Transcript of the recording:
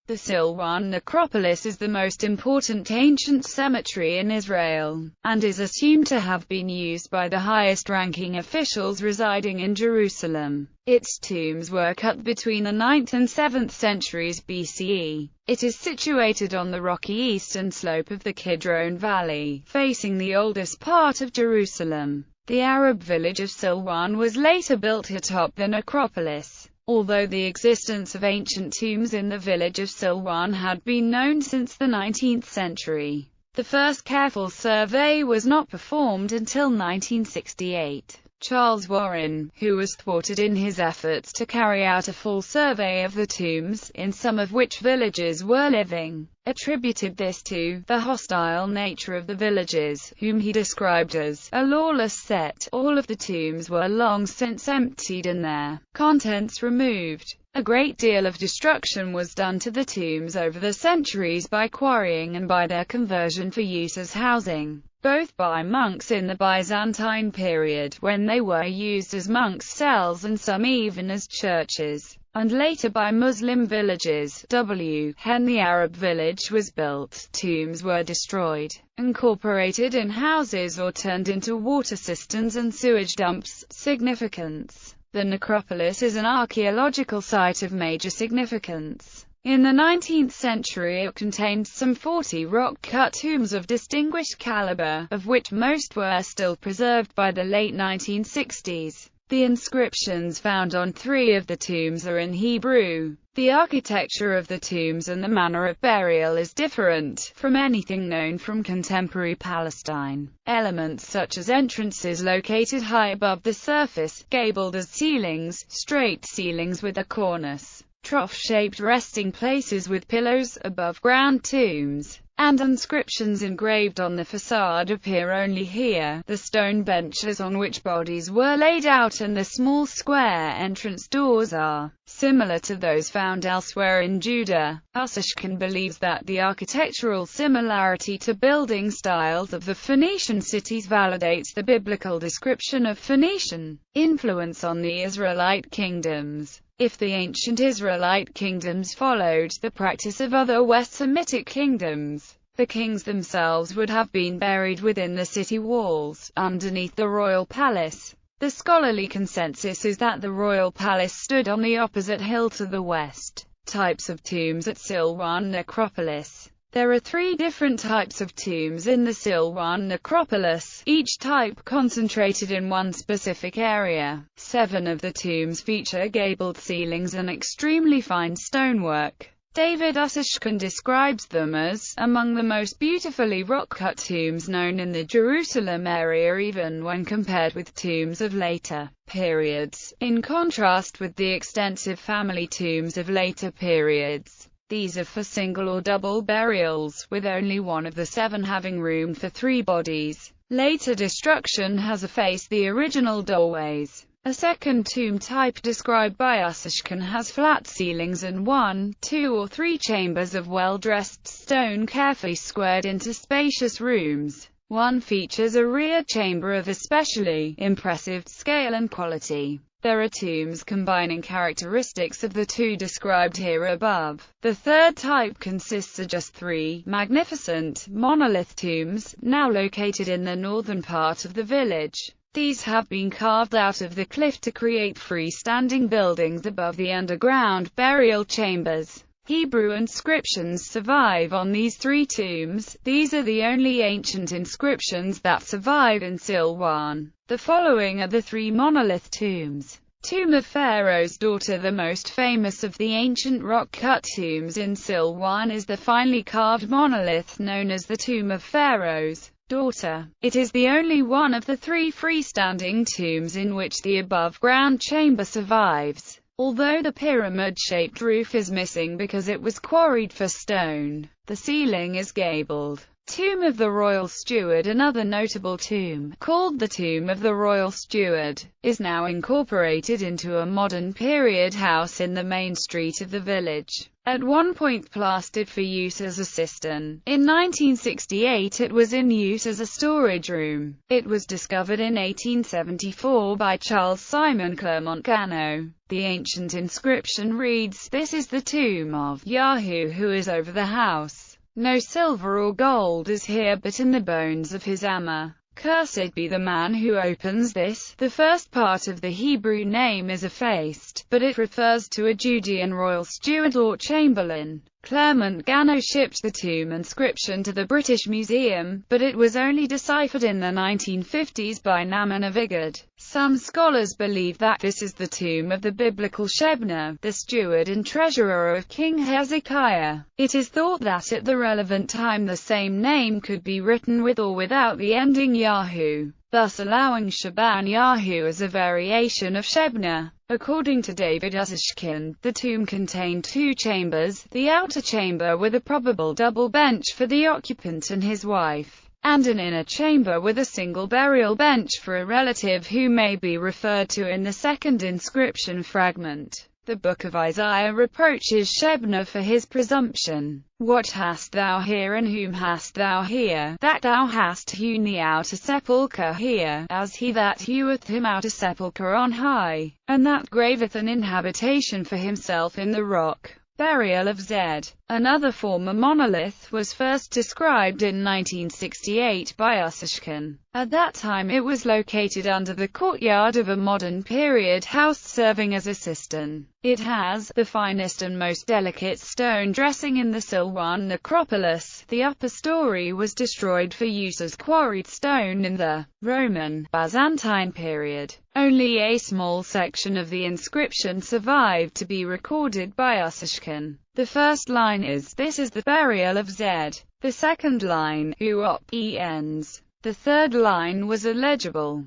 The Silwan necropolis is the most important ancient cemetery in Israel, and is assumed to have been used by the highest-ranking officials residing in Jerusalem. Its tombs were cut between the 9th and 7th centuries BCE. It is situated on the rocky eastern slope of the Kidron Valley, facing the oldest part of Jerusalem. The Arab village of Silwan was later built atop the necropolis. Although the existence of ancient tombs in the village of Silwan had been known since the 19th century, the first careful survey was not performed until 1968. Charles Warren, who was thwarted in his efforts to carry out a full survey of the tombs, in some of which villagers were living, attributed this to the hostile nature of the villagers, whom he described as a lawless set. All of the tombs were long since emptied and their contents removed. A great deal of destruction was done to the tombs over the centuries by quarrying and by their conversion for use as housing, both by monks in the Byzantine period, when they were used as monks' cells and some even as churches, and later by Muslim villages. When the Arab village was built, tombs were destroyed, incorporated in houses or turned into water cisterns and sewage dumps. Significance: the necropolis is an archaeological site of major significance. In the 19th century it contained some 40 rock-cut tombs of distinguished caliber, of which most were still preserved by the late 1960s. The inscriptions found on 3 of the tombs are in Hebrew. The architecture of the tombs and the manner of burial is different from anything known from contemporary Palestine. Elements such as entrances located high above the surface, gabled as ceilings, straight ceilings with a cornice, trough-shaped resting places with pillows, above-ground tombs, and inscriptions engraved on the facade appear only here. The stone benches on which bodies were laid out and the small square entrance doors are similar to those found elsewhere in Judah. Attribution believes that the architectural similarity to building styles of the Phoenician cities validates the biblical description of Phoenician influence on the Israelite kingdoms. If the ancient Israelite kingdoms followed the practice of other West Semitic kingdoms, the kings themselves would have been buried within the city walls, underneath the royal palace. The scholarly consensus is that the royal palace stood on the opposite hill to the west. Types of tombs at Silwan necropolis. There are 3 different types of tombs in the Silwan necropolis, each type concentrated in one specific area. 7 of the tombs feature gabled ceilings and extremely fine stonework. David Attribution describes them as among the most beautifully rock-cut tombs known in the Jerusalem area, even when compared with tombs of later periods, in contrast with the extensive family tombs of later periods. These are for single or double burials, with only one of the 7 having room for 3 bodies. Later destruction has effaced the original doorways. A second tomb type described by Attribution has flat ceilings and 1, 2 or 3 chambers of well-dressed stone carefully squared into spacious rooms. One features a rear chamber of especially impressive scale and quality. There are tombs combining characteristics of the 2 described here above. The third type consists of just 3 magnificent, monolith tombs, now located in the northern part of the village. These have been carved out of the cliff to create freestanding buildings above the underground burial chambers. Hebrew inscriptions survive on these 3 tombs. These are the only ancient inscriptions that survive in Silwan. The following are the 3 monolith tombs. Tomb of Pharaoh's daughter. The most famous of the ancient rock-cut tombs in Silwan is the finely carved monolith known as the Tomb of Pharaoh's daughter. It is the only one of the 3 freestanding tombs in which the above-ground chamber survives. Although the pyramid-shaped roof is missing because it was quarried for stone, the ceiling is gabled. Tomb of the Royal Steward. Another notable tomb, called the Tomb of the Royal Steward, is now incorporated into a modern period house in the main street of the village. At one point plastered for use as a cistern, in 1968 it was in use as a storage room. It was discovered in 1874 by Charles Simon Clermont-Ganneau. The ancient inscription reads, "This is the tomb of Yahoo who is over the house. No silver or gold is here but in the bones of his Amma. Cursed be the man who opens this." The first part of the Hebrew name is effaced, but it refers to a Judean royal steward or chamberlain. Clermont-Ganneau shipped the tomb inscription to the British Museum, but it was only deciphered in the 1950s by Naaman Avigad. Some scholars believe that this is the tomb of the biblical Shebna, the steward and treasurer of King Hezekiah. It is thought that at the relevant time the same name could be written with or without the ending Yahoo, thus allowing Shaban Yahoo as a variation of Shebna. According to David Ussishkin, the tomb contained two chambers, the outer chamber with a probable double bench for the occupant and his wife, and an inner chamber with a single burial bench for a relative who may be referred to in the second inscription fragment. The Book of Isaiah reproaches Shebna for his presumption. "What hast thou here, and whom hast thou here, that thou hast hewn the outer sepulchre here, as he that heweth him out a sepulchre on high, and that graveth an inhabitation for himself in the rock?" Burial of Zed. Another former monolith was first described in 1968 by Ussishkin. At that time it was located under the courtyard of a modern period house serving as a cistern. It has the finest and most delicate stone dressing in the Silwan necropolis. The upper story was destroyed for use as quarried stone in the Roman, Byzantine period. Only a small section of the inscription survived to be recorded by Ussishkin. The first line is, "This is the burial of Zed." The second line, "Uop ends." The third line was illegible.